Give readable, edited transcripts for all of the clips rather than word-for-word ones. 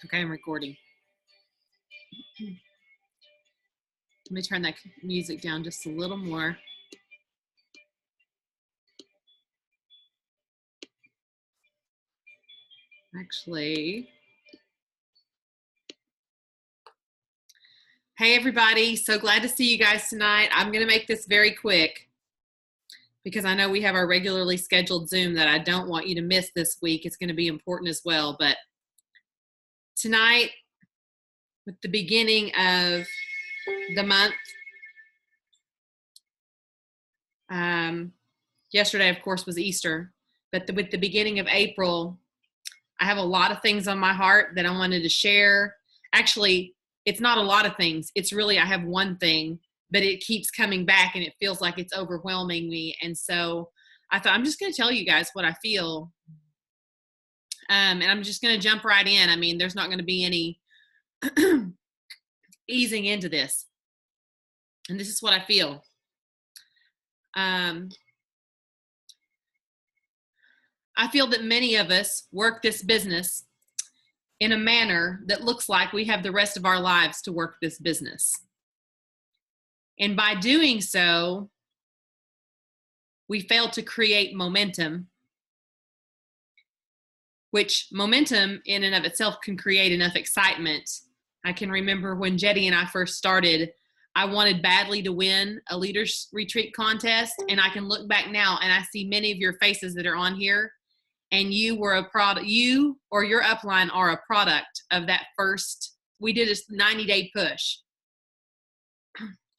Okay, I'm recording. Let me turn that music down just a little more. Actually, hey everybody, so glad to see you guys tonight. I'm going to make this very quick because I know we have our regularly scheduled Zoom that I don't want you to miss this week. It's going to be important as well, but tonight, with the beginning of the month, yesterday, of course, was Easter, but with the beginning of April, I have a lot of things on my heart that I wanted to share. Actually, it's not a lot of things. It's really, I have one thing, but it keeps coming back and it feels like it's overwhelming me. And so I thought, I'm just going to tell you guys what I feel. And I'm just going to jump right in. I mean, there's not going to be any easing into this. And this is what I feel. I feel that many of us work this business in a manner that looks like we have the rest of our lives to work this business. And by doing so, we fail to create momentum, which momentum in and of itself can create enough excitement. I can remember when Jetty and I first started, I wanted badly to win a leaders retreat contest. And I can look back now and I see many of your faces that are on here, and you were a product, you or your upline are a product of that first, we did a 90-day push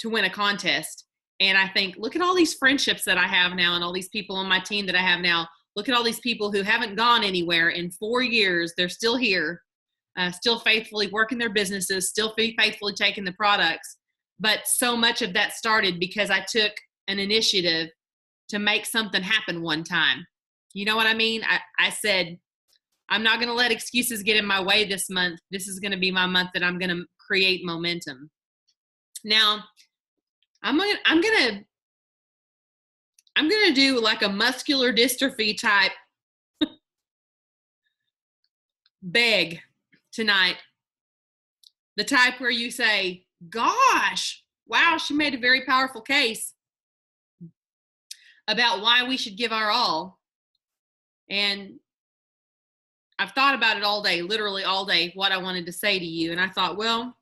to win a contest. And I think, look at all these friendships that I have now and all these people on my team that I have now. Look at all these people who haven't gone anywhere in 4 years. They're still here, still faithfully working their businesses, still faithfully taking the products. But so much of that started because I took an initiative to make something happen one time. You know what I mean? I said, I'm not going to let excuses get in my way this month. This is going to be my month that I'm going to create momentum. Now, I'm gonna do like a muscular dystrophy type beg tonight. The type where you say, gosh, wow, she made a very powerful case about why we should give our all. And I've thought about it all day, literally all day, what I wanted to say to you. And I thought, well,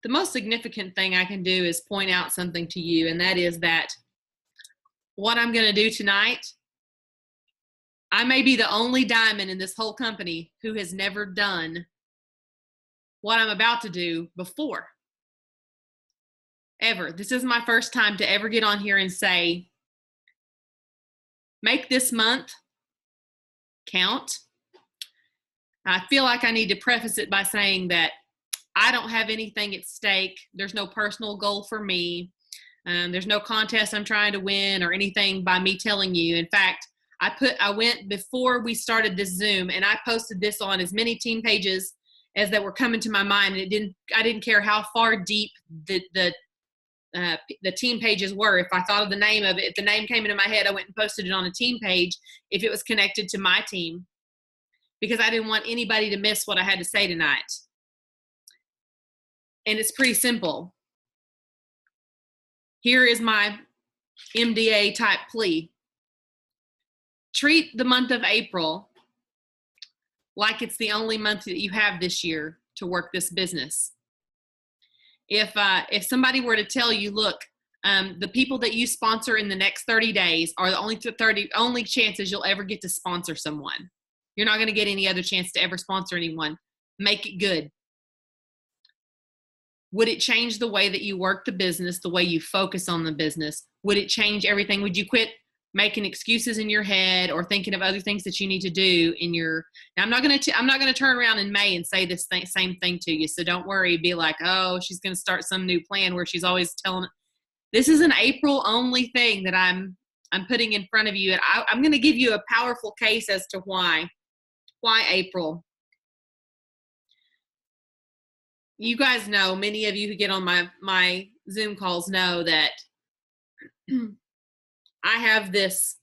the most significant thing I can do is point out something to you. And that is that what I'm going to do tonight, I may be the only diamond in this whole company who has never done what I'm about to do before. Ever. This is my first time to ever get on here and say, make this month count. I feel like I need to preface it by saying that I don't have anything at stake. There's no personal goal for me. There's no contest I'm trying to win or anything by me telling you. In fact, I went before we started this Zoom and I posted this on as many team pages as that were coming to my mind. And I didn't care how far deep the team pages were. If I thought of the name of it, if the name came into my head, I went and posted it on a team page if it was connected to my team, because I didn't want anybody to miss what I had to say tonight. And it's pretty simple. Here is my MDA type plea. Treat the month of April like it's the only month that you have this year to work this business. If somebody were to tell you, look, the people that you sponsor in the next 30 days are the only chances you'll ever get to sponsor someone. You're not going to get any other chance to ever sponsor anyone. Make it good. Would it change the way that you work the business, the way you focus on the business? Would it change everything? Would you quit making excuses in your head or thinking of other things that you need to do in your? Now, I'm not going to turn around in May and say this same thing to you. So don't worry. Be like, oh, she's going to start some new plan where she's always telling. This is an April only thing that I'm putting in front of you, and I'm going to give you a powerful case as to why April. You guys know, many of you who get on my Zoom calls know that I have this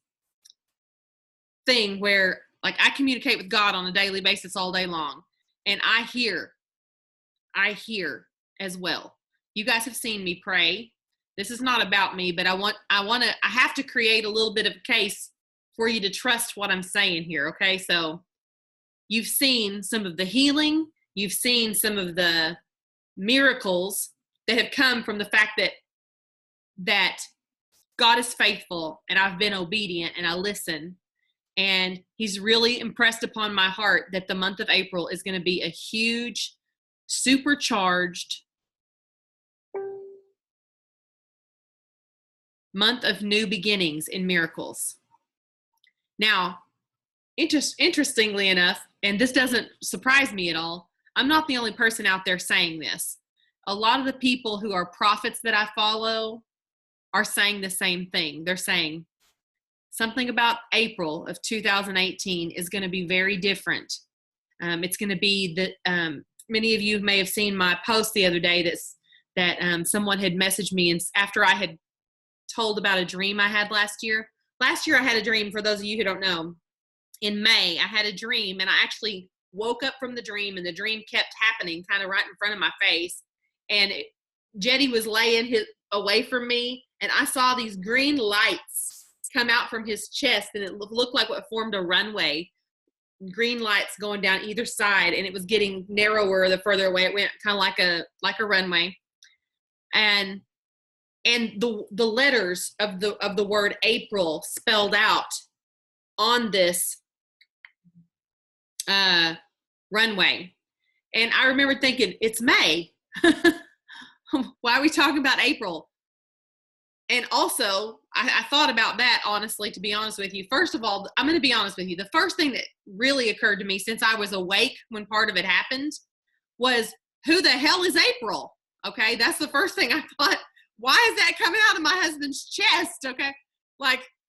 thing where, like, I communicate with God on a daily basis all day long. And I hear as well. You guys have seen me pray. This is not about me, but I have to create a little bit of a case for you to trust what I'm saying here. Okay. So you've seen some of the healing. You've seen some of the miracles that have come from the fact that God is faithful and I've been obedient and I listen. And he's really impressed upon my heart that the month of April is going to be a huge, supercharged month of new beginnings in miracles. Now, interestingly enough, and this doesn't surprise me at all, I'm not the only person out there saying this. A lot of the people who are prophets that I follow are saying the same thing. They're saying something about April of 2018 is going to be very different. It's going to be that many of you may have seen my post the other day that someone had messaged me, and after I had told about a dream I had last year. Last year I had a dream, for those of you who don't know. In May, I had a dream, and I actually woke up from the dream, and the dream kept happening kind of right in front of my face. And Jetty was laying away from me, and I saw these green lights come out from his chest, and it looked like what formed a runway. Green lights going down either side, and it was getting narrower the further away it went, kind of like a runway. And the letters of the word April spelled out on this runway. And I remember thinking, it's May. Why are we talking about April? And also, I thought about that, honestly, to be honest with you. First of all, I'm going to be honest with you. The first thing that really occurred to me since I was awake when part of it happened was, who the hell is April? Okay, that's the first thing I thought. Why is that coming out of my husband's chest? Okay,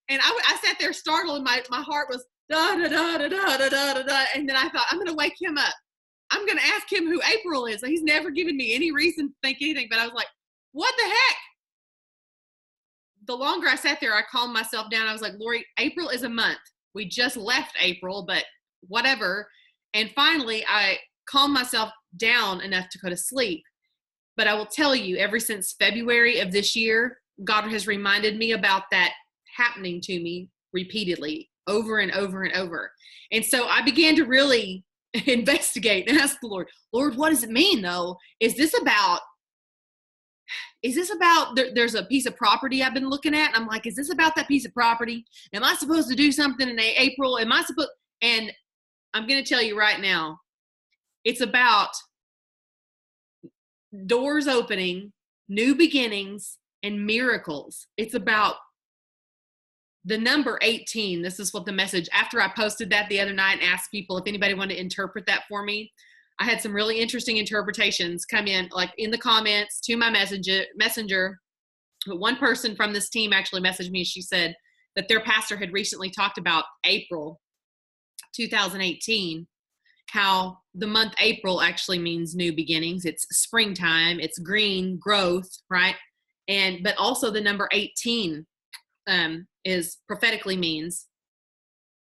and I sat there startled, and my heart was da da da da da da da da. And then I thought, I'm going to wake him up. I'm going to ask him who April is. He's never given me any reason to think anything, but I was like, what the heck? The longer I sat there, I calmed myself down. I was like, Lori, April is a month. We just left April, but whatever. And finally, I calmed myself down enough to go to sleep. But I will tell you, ever since February of this year, God has reminded me about that happening to me repeatedly, over and over and over. And so I began to really investigate and ask the Lord, what does it mean, though? Is this about there's a piece of property I've been looking at, and I'm like, is this about that piece of property? Am I supposed to do something in April? And I'm going to tell you right now, it's about doors opening, new beginnings, and miracles. It's about the number 18. This is what the message, after I posted that the other night and asked people if anybody wanted to interpret that for me, I had some really interesting interpretations come in, like in the comments to my messenger. But one person from this team actually messaged me. She said that their pastor had recently talked about April 2018, how the month April actually means new beginnings. It's springtime. It's green growth, right? But also the number 18 is prophetically means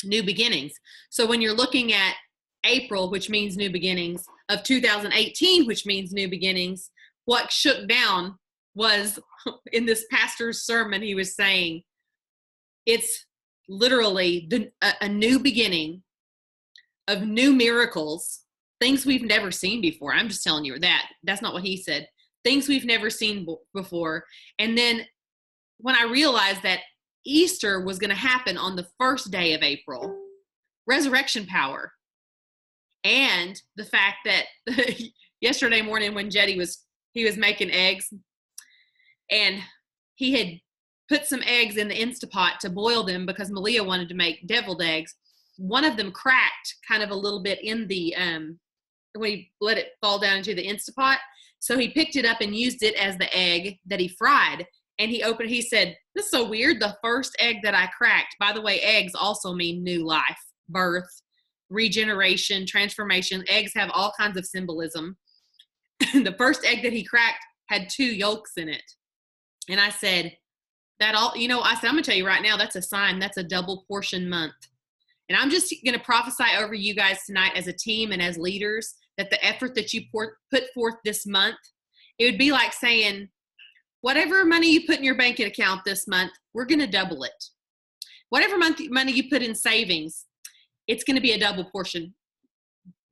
new beginnings. So when you're looking at April, which means new beginnings, of 2018, which means new beginnings, what shook down was, in this pastor's sermon, he was saying, it's literally a new beginning of new miracles, things we've never seen before. I'm just telling you that. That's not what he said. Things we've never seen before. And then when I realized that Easter was going to happen on the first day of April, resurrection power. And the fact that yesterday morning when Jetty was making eggs, and he had put some eggs in the Instapot to boil them because Malia wanted to make deviled eggs. One of them cracked kind of a little bit in the when he let it fall down into the Instapot. So he picked it up and used it as the egg that he fried. And he said, this is so weird. The first egg that I cracked, by the way, eggs also mean new life, birth, regeneration, transformation. Eggs have all kinds of symbolism. The first egg that he cracked had 2 yolks in it. And I said, I'm going to tell you right now, that's a sign. That's a double portion month. And I'm just going to prophesy over you guys tonight as a team and as leaders that the effort that you put forth this month, it would be like saying, whatever money you put in your bank account this month, we're going to double it. Whatever money you put in savings, it's going to be a double portion.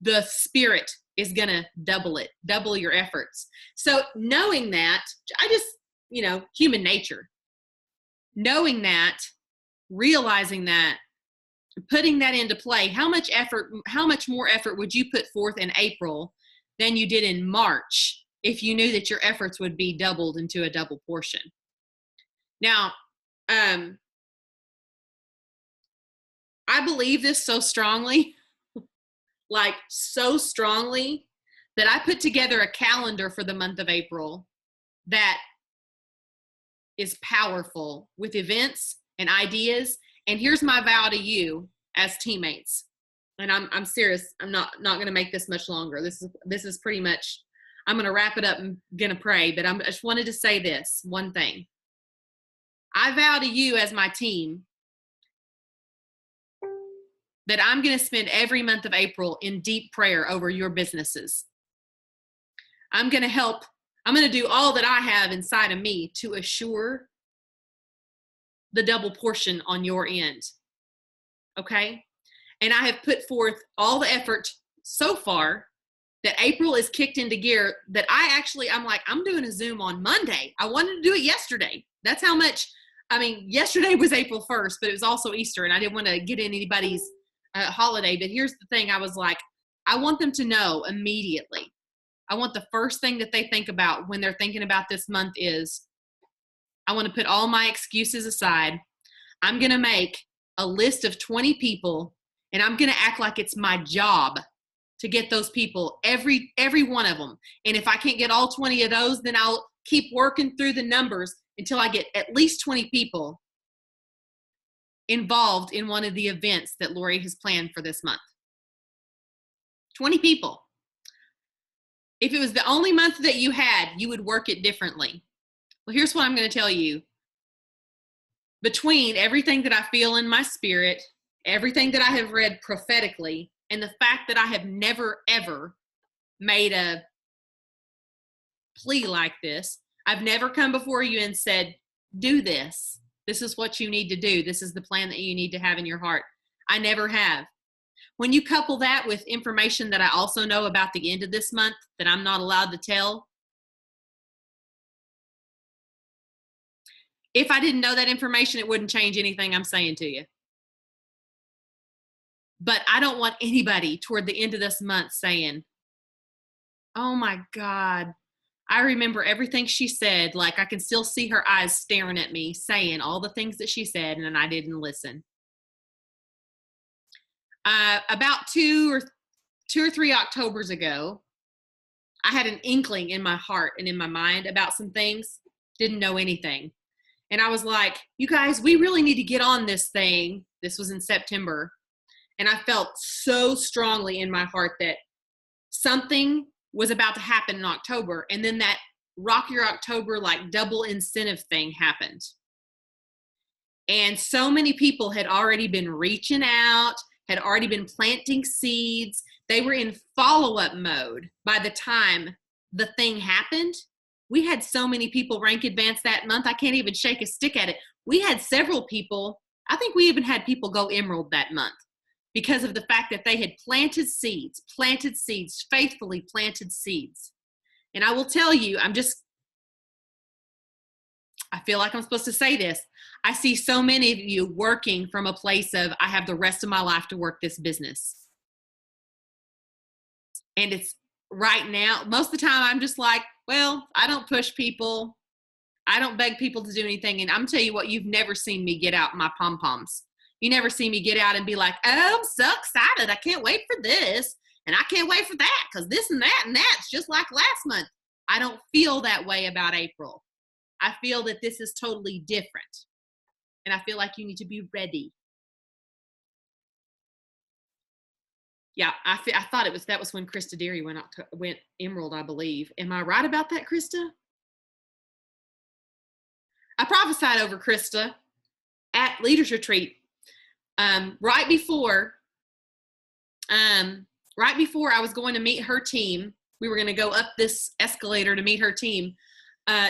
The Spirit is going to double it, double your efforts. So knowing that, human nature, knowing that, realizing that, putting that into play, how much more effort would you put forth in April than you did in March if you knew that your efforts would be doubled into a double portion? Now, I believe this so strongly, like so strongly, that I put together a calendar for the month of April that is powerful with events and ideas. And here's my vow to you as teammates. And I'm serious. I'm not going to make this much longer. This is pretty much, I'm going to wrap it up and going to pray, but I just wanted to say this one thing. I vow to you as my team that I'm going to spend every month of April in deep prayer over your businesses. I'm going to do all that I have inside of me to assure the double portion on your end. Okay? And I have put forth all the effort so far that April is kicked into gear that I'm doing a Zoom on Monday. I wanted to do it yesterday. That's how much, yesterday was April 1st, but it was also Easter and I didn't want to get in anybody's holiday. But here's the thing. I was like, I want them to know immediately. I want the first thing that they think about when they're thinking about this month is, I want to put all my excuses aside. I'm going to make a list of 20 people and I'm going to act like it's my job to get those people, every one of them. And if I can't get all 20 of those, then I'll keep working through the numbers until I get at least 20 people involved in one of the events that Lori has planned for this month. 20 people. If it was the only month that you had, you would work it differently. Well, here's what I'm going to tell you. Between everything that I feel in my spirit, everything that I have read prophetically, and the fact that I have never, ever made a plea like this, I've never come before you and said, do this. This is what you need to do. This is the plan that you need to have in your heart. I never have. When you couple that with information that I also know about the end of this month that I'm not allowed to tell, if I didn't know that information, it wouldn't change anything I'm saying to you. But I don't want anybody toward the end of this month saying, oh my God, I remember everything she said. Like I can still see her eyes staring at me saying all the things that she said and I didn't listen. About two or three Octobers ago, I had an inkling in my heart and in my mind about some things, didn't know anything. And I was like, you guys, we really need to get on this thing. This was in September. And I felt so strongly in my heart that something was about to happen in October. And then that Rock Your October, like double incentive thing happened. And so many people had already been reaching out, had already been planting seeds. They were in follow-up mode by the time the thing happened. We had so many people rank advance that month, I can't even shake a stick at it. We had several people, I think we even had people go emerald that month because of the fact that they had planted seeds, faithfully planted seeds. And I will tell you, I feel like I'm supposed to say this. I see so many of you working from a place of, I have the rest of my life to work this business. And it's right now, most of the time I'm just like, well, I don't push people. I don't beg people to do anything. And I'm telling you what, you've never seen me get out my pom-poms. You never see me get out and be like, oh, I'm so excited. I can't wait for this. And I can't wait for that because this and that and that's just like last month. I don't feel that way about April. I feel that this is totally different. And I feel like you need to be ready. Yeah, I thought that was when Krista Deary went emerald, I believe. Am I right about that, Krista? I prophesied over Krista at Leaders Retreat right before right before I was going to meet her team, we were going to go up this escalator to meet her team.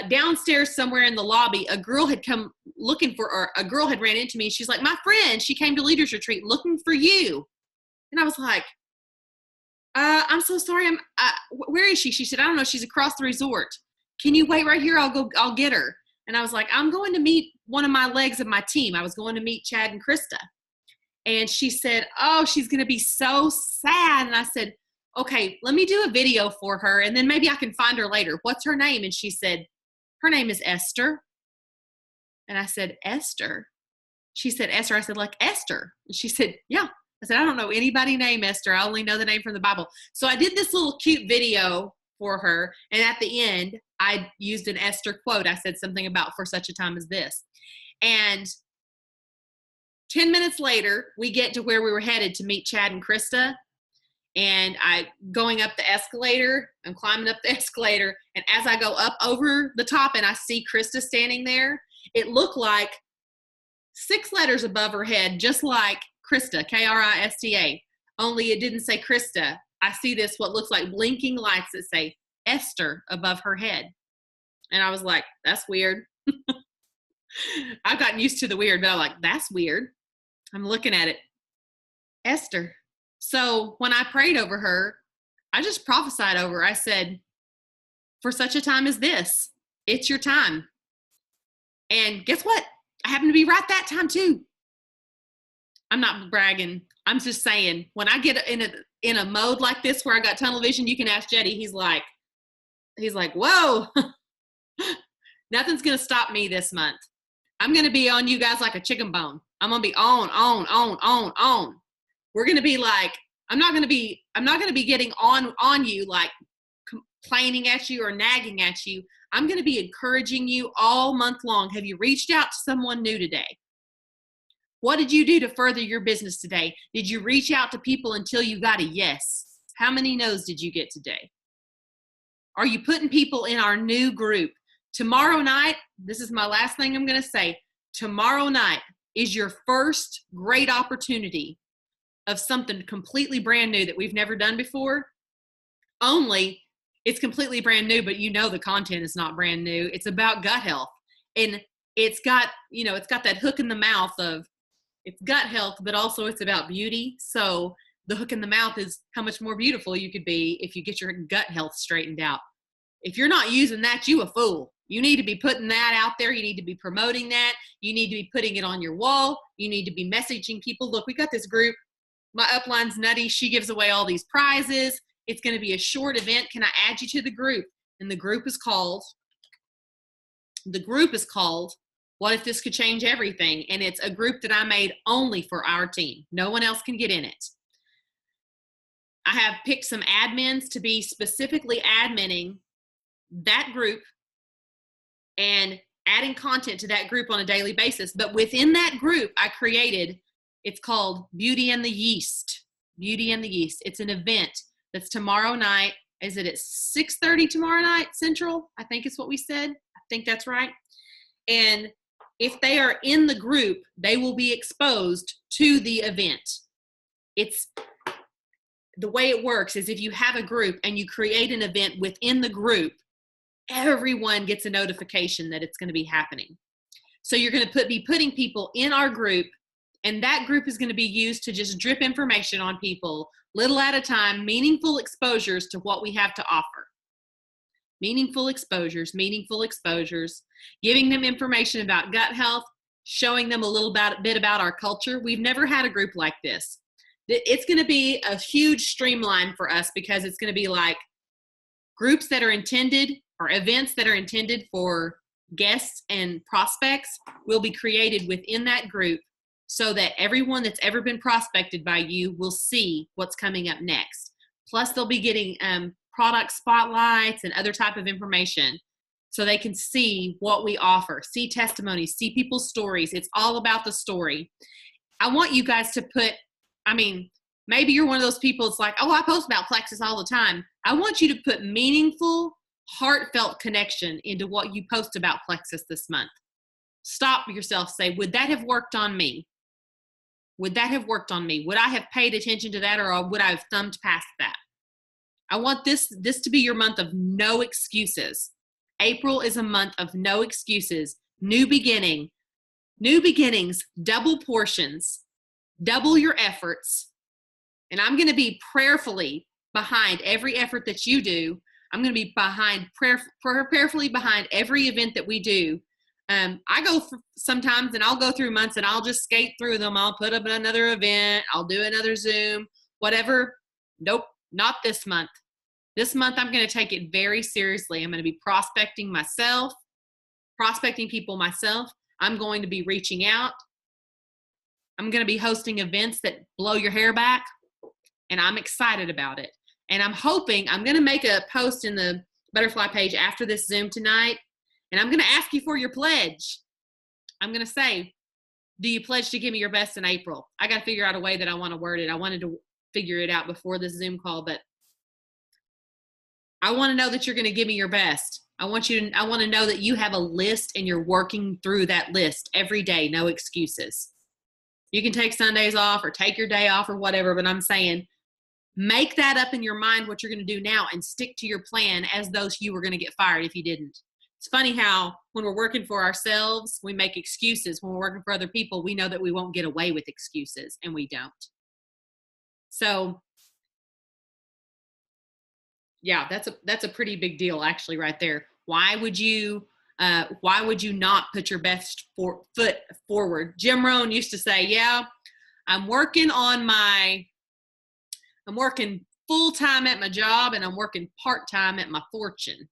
Downstairs somewhere in the lobby, a girl had come looking for, or a girl had ran into me. She's like, my friend, she came to Leaders Retreat looking for you. And I was like, I'm so sorry. Where is she? She said, I don't know. She's across the resort. Can you wait right here? I'll get her. And I was like, I'm going to meet one of my legs of my team. I was going to meet Chad and Krista. And she said, oh, she's going to be so sad. And I said, okay, let me do a video for her, and then maybe I can find her later. What's her name? And she said, her name is Esther. And I said, Esther? She said, Esther. I said, like Esther? And she said, yeah. I said, I don't know anybody named Esther. I only know the name from the Bible. So I did this little cute video for her. And at the end, I used an Esther quote. I said something about for such a time as this. And 10 minutes later, we get to where we were headed to meet Chad and Krista. And I going up the escalator, I'm climbing up the escalator. And as I go up over the top and I see Krista standing there, it looked like 6 letters above her head, just like Krista, Krista, only it didn't say Krista. I see this, what looks like blinking lights that say Esther above her head. And I was like, that's weird. I've gotten used to the weird, but I'm like, that's weird. I'm looking at it. Esther. So when I prayed over her, I just prophesied over her. I said, for such a time as this, it's your time. And guess what? I happened to be right that time too. I'm not bragging. I'm just saying, when I get in a mode like this where I got tunnel vision, you can ask Jetty. He's like, whoa, nothing's going to stop me this month. I'm going to be on you guys like a chicken bone. I'm going to be on. We're going to be like, I'm not going to be getting on you, like complaining at you or nagging at you. I'm going to be encouraging you all month long. Have you reached out to someone new today? What did you do to further your business today? Did you reach out to people until you got a yes? How many no's did you get today? Are you putting people in our new group? Tomorrow night, this is my last thing I'm going to say. Tomorrow night is your first great opportunity of something completely brand new that we've never done before. Only it's completely brand new, but you know the content is not brand new. It's about gut health. And it's got that hook in the mouth of it's gut health, but also it's about beauty. So the hook in the mouth is how much more beautiful you could be if you get your gut health straightened out. If you're not using that, you a fool. You need to be putting that out there. You need to be promoting that. You need to be putting it on your wall. You need to be messaging people. Look, we got this group. My upline's nutty. She gives away all these prizes. It's going to be a short event. Can I add you to the group? And the group is called What If This Could Change Everything? And it's a group that I made only for our team. No one else can get in it. I have picked some admins to be specifically adminning that group and adding content to that group on a daily basis. But within that group, I created, it's called Beauty and the Yeast. Beauty and the Yeast. It's an event that's tomorrow night. Is it at 6:30 tomorrow night Central? I think it's what we said. I think that's right. And if they are in the group, they will be exposed to the event. It's the way it works is if you have a group and you create an event within the group, everyone gets a notification that it's going to be happening. So you're going to be putting people in our group, and that group is going to be used to just drip information on people, little at a time, meaningful exposures to what we have to offer. Meaningful exposures, giving them information about gut health, showing them a little bit about our culture. We've never had a group like this. It's going to be a huge streamline for us because it's going to be like groups that are intended or events that are intended for guests and prospects will be created within that group so that everyone that's ever been prospected by you will see what's coming up next. Plus, they'll be getting product spotlights and other type of information so they can see what we offer, see testimonies, see people's stories. It's all about the story. I want you guys to put, maybe you're one of those people that's like, oh, I post about Plexus all the time. I want you to put meaningful, heartfelt connection into what you post about Plexus this month. Stop yourself. Say, would that have worked on me? Would that have worked on me? Would I have paid attention to that, or would I have thumbed past that? I want this to be your month of no excuses. April is a month of no excuses. New beginning, new beginnings, double portions, double your efforts. And I'm going to be prayerfully behind every effort that you do. I'm going to be prayerfully behind every event that we do. I go sometimes, and I'll go through months, and I'll just skate through them. I'll put up another event. I'll do another Zoom, whatever. Nope, not this month. This month, I'm going to take it very seriously. I'm going to be prospecting people myself. I'm going to be reaching out. I'm going to be hosting events that blow your hair back, and I'm excited about it. And I'm hoping, I'm going to make a post in the Butterfly page after this Zoom tonight, and I'm going to ask you for your pledge. I'm going to say, do you pledge to give me your best in April? I got to figure out a way that I want to word it. I wanted to figure it out before this Zoom call, but I want to know that you're going to give me your best. I want to know that you have a list and you're working through that list every day. No excuses. You can take Sundays off or take your day off or whatever, but I'm saying make that up in your mind what you're going to do now and stick to your plan as though you were going to get fired if you didn't. It's funny how when we're working for ourselves, we make excuses. When we're working for other people, we know that we won't get away with excuses, and we don't. So yeah, that's a pretty big deal actually right there. Why would you not put your best foot forward? Jim Rohn used to say, yeah, I'm working full-time at my job, and I'm working part-time at my fortune.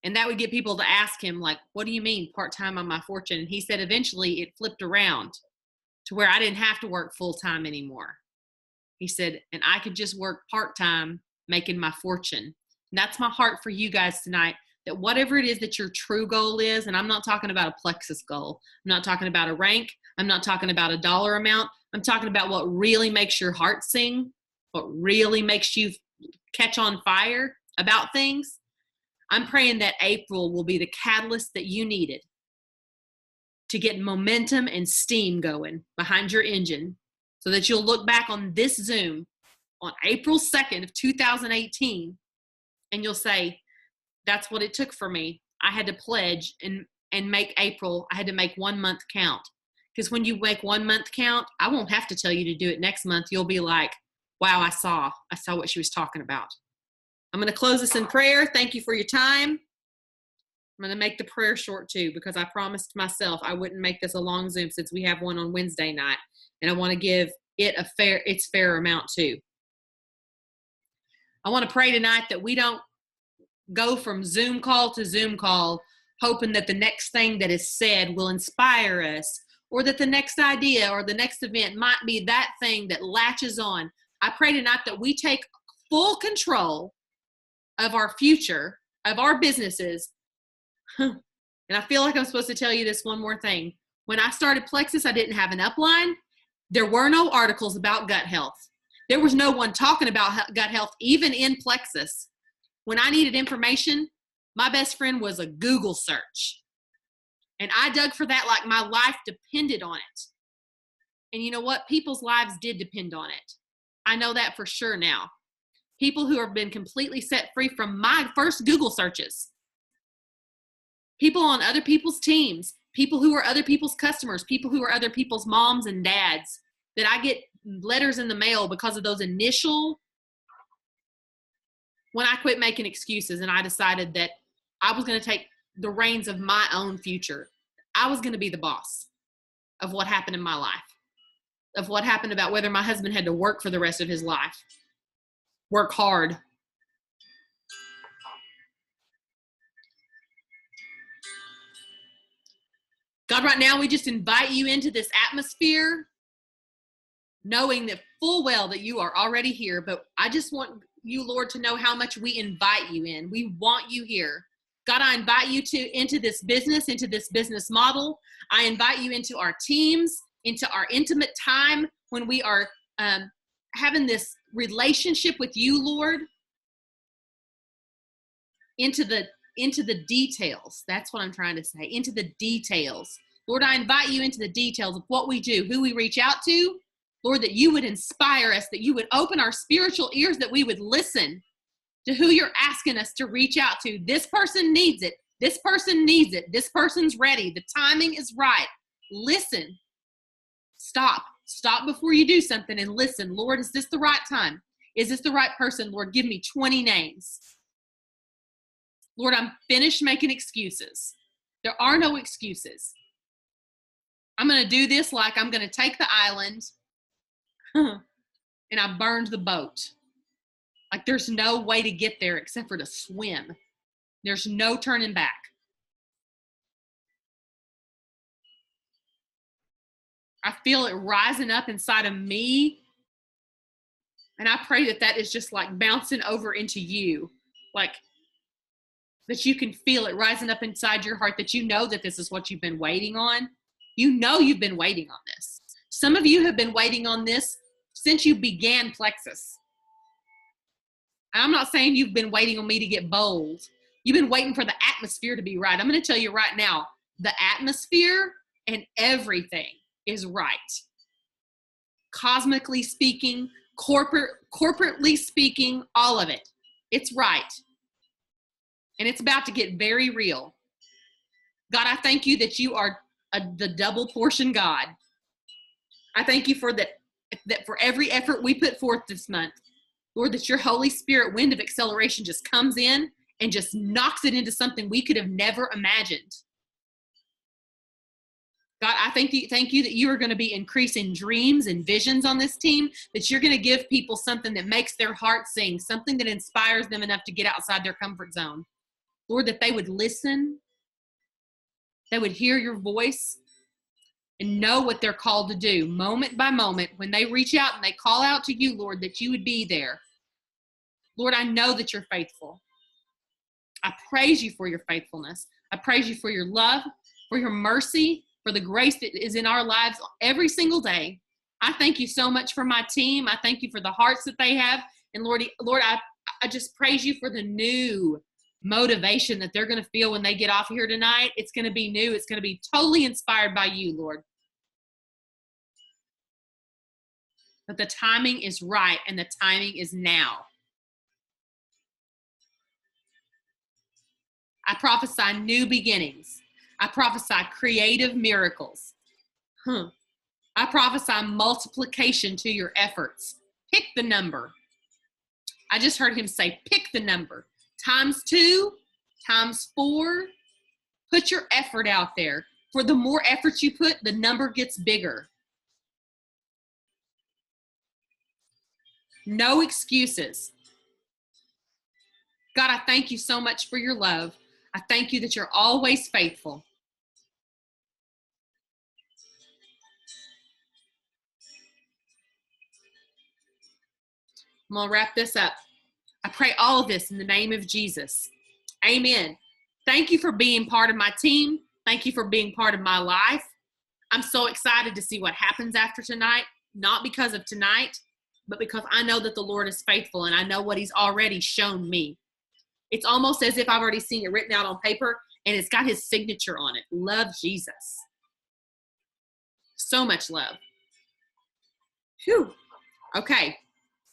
And that would get people to ask him, like, what do you mean part-time on my fortune? And he said, eventually it flipped around to where I didn't have to work full-time anymore. He said, and I could just work part-time making my fortune. And that's my heart for you guys tonight, that whatever it is that your true goal is, and I'm not talking about a Plexus goal. I'm not talking about a rank. I'm not talking about a dollar amount. I'm talking about what really makes your heart sing, what really makes you catch on fire about things. I'm praying that April will be the catalyst that you needed to get momentum and steam going behind your engine, so that you'll look back on this Zoom on April 2nd of 2018 and you'll say, that's what it took for me. I had to pledge and make April, I had to make 1 month count. Because when you make 1 month count, I won't have to tell you to do it next month. You'll be like, wow, I saw what she was talking about. I'm going to close this in prayer. Thank you for your time. I'm going to make the prayer short too, because I promised myself I wouldn't make this a long Zoom since we have one on Wednesday night. And I want to give it its fair amount too. I want to pray tonight that we don't go from Zoom call to Zoom call hoping that the next thing that is said will inspire us, or that the next idea or the next event might be that thing that latches on. I pray tonight that we take full control of our future, of our businesses. And I feel like I'm supposed to tell you this one more thing. When I started Plexus, I didn't have an upline. There were no articles about gut health. There was no one talking about gut health, even in Plexus. When I needed information, my best friend was a Google search. And I dug for that like my life depended on it. And you know what? People's lives did depend on it. I know that for sure now. People who have been completely set free from my first Google searches. People on other people's teams. People who are other people's customers. People who are other people's moms and dads. That I get letters in the mail because of those initial, when I quit making excuses and I decided that I was going to take the reins of my own future. I was going to be the boss of what happened in my life, of what happened about whether my husband had to work for the rest of his life, work hard. God, right now we just invite you into this atmosphere, knowing that full well that you are already here, but I just want you, Lord, to know how much we invite you in. We want you here. God, I invite you into this business model. I invite you into our teams, into our intimate time when we are having this relationship with you, Lord, into the details. That's what I'm trying to say, into the details. Lord, I invite you into the details of what we do, who we reach out to. Lord, that you would inspire us, that you would open our spiritual ears, that we would listen to who you're asking us to reach out to. This person needs it. This person needs it. This person's ready. The timing is right. Listen. Stop. Stop before you do something and listen. Lord, is this the right time? Is this the right person? Lord, give me 20 names. Lord, I'm finished making excuses. There are no excuses. I'm going to do this like I'm going to take the island and I burned the boat. Like there's no way to get there except for to swim. There's no turning back. I feel it rising up inside of me. And I pray that that is just like bouncing over into you. Like that you can feel it rising up inside your heart, that you know that this is what you've been waiting on. You know you've been waiting on this. Some of you have been waiting on this since you began Plexus. I'm not saying you've been waiting on me to get bold. You've been waiting for the atmosphere to be right. I'm going to tell you right now, the atmosphere and everything is right. Cosmically speaking, corporately speaking, all of it. It's right. And it's about to get very real. God, I thank you that you are the double portion God. I thank you for that for every effort we put forth this month, Lord, that your Holy Spirit wind of acceleration just comes in and just knocks it into something we could have never imagined. God, I thank you that you are going to be increasing dreams and visions on this team, that you're going to give people something that makes their heart sing, something that inspires them enough to get outside their comfort zone. Lord, that they would listen, they would hear your voice, and know what they're called to do moment by moment. When they reach out and they call out to you, Lord, that you would be there. Lord, I know that you're faithful. I praise you for your faithfulness. I praise you for your love, for your mercy, for the grace that is in our lives every single day. I thank you so much for my team. I thank you for the hearts that they have. And Lord, I just praise you for the new motivation that they're going to feel when they get off here tonight. It's going to be new. It's going to be totally inspired by you, Lord. But the timing is right, and the timing is now. I prophesy new beginnings. I prophesy creative miracles. I prophesy multiplication to your efforts. Pick the number. I just heard him say, pick the number. Times 2, times 4. Put your effort out there. For the more effort you put, the number gets bigger. No excuses. God, I thank you so much for your love. I thank you that you're always faithful. I'm going to wrap this up. I pray all of this in the name of Jesus. Amen. Thank you for being part of my team. Thank you for being part of my life. I'm so excited to see what happens after tonight, not because of tonight, but because I know that the Lord is faithful and I know what he's already shown me. It's almost as if I've already seen it written out on paper and it's got his signature on it. Love Jesus. So much love. Phew. Okay.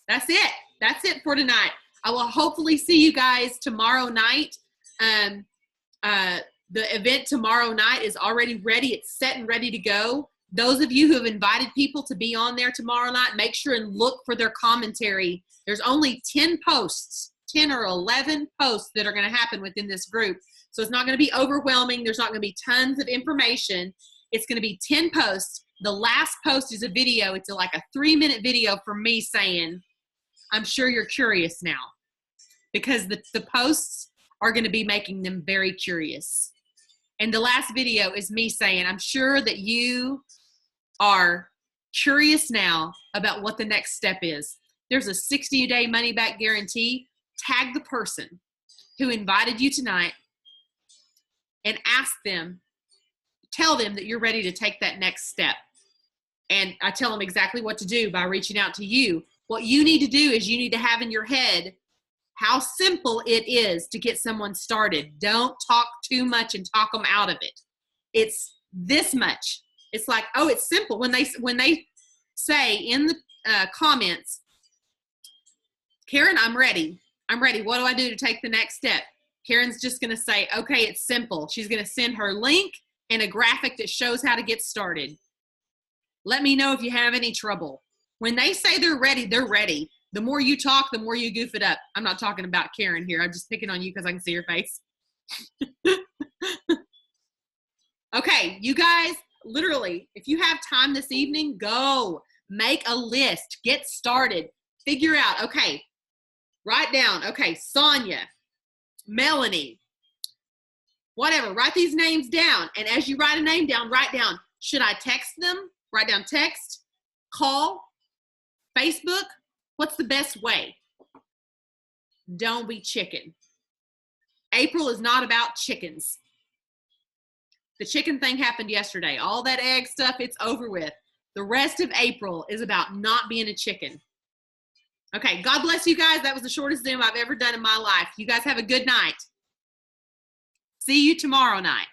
That's it. That's it for tonight. I will hopefully see you guys tomorrow night. The event tomorrow night is already ready. It's set and ready to go. Those of you who have invited people to be on there tomorrow night, make sure and look for their commentary. There's only 10 posts, 10 or 11 posts that are going to happen within this group. So it's not going to be overwhelming. There's not going to be tons of information. It's going to be 10 posts. The last post is a video. It's like a 3-minute video from me saying, I'm sure you're curious now, because the posts are going to be making them very curious. And the last video is me saying, I'm sure that you are curious now about what the next step is. There's a 60-day money-back guarantee. Tag the person who invited you tonight and ask them, tell them that you're ready to take that next step. And I tell them exactly what to do by reaching out to you. What you need to do is you need to have in your head how simple it is to get someone started. Don't talk too much and talk them out of it. It's this much. It's like, oh, it's simple. When they say in the comments, Karen, I'm ready. I'm ready. What do I do to take the next step? Karen's just going to say, okay, it's simple. She's going to send her link and a graphic that shows how to get started. Let me know if you have any trouble. When they say they're ready, they're ready. The more you talk, the more you goof it up. I'm not talking about Karen here. I'm just picking on you because I can see your face. Okay, you guys, literally, if you have time this evening, go. Make a list. Get started. Figure out, okay, write down, okay, Sonia, Melanie, whatever. Write these names down. And as you write a name down, write down, should I text them? Write down text, call, Facebook. What's the best way? Don't be chicken. April is not about chickens. The chicken thing happened yesterday. All that egg stuff, it's over with. The rest of April is about not being a chicken. Okay, God bless you guys. That was the shortest Zoom I've ever done in my life. You guys have a good night. See you tomorrow night.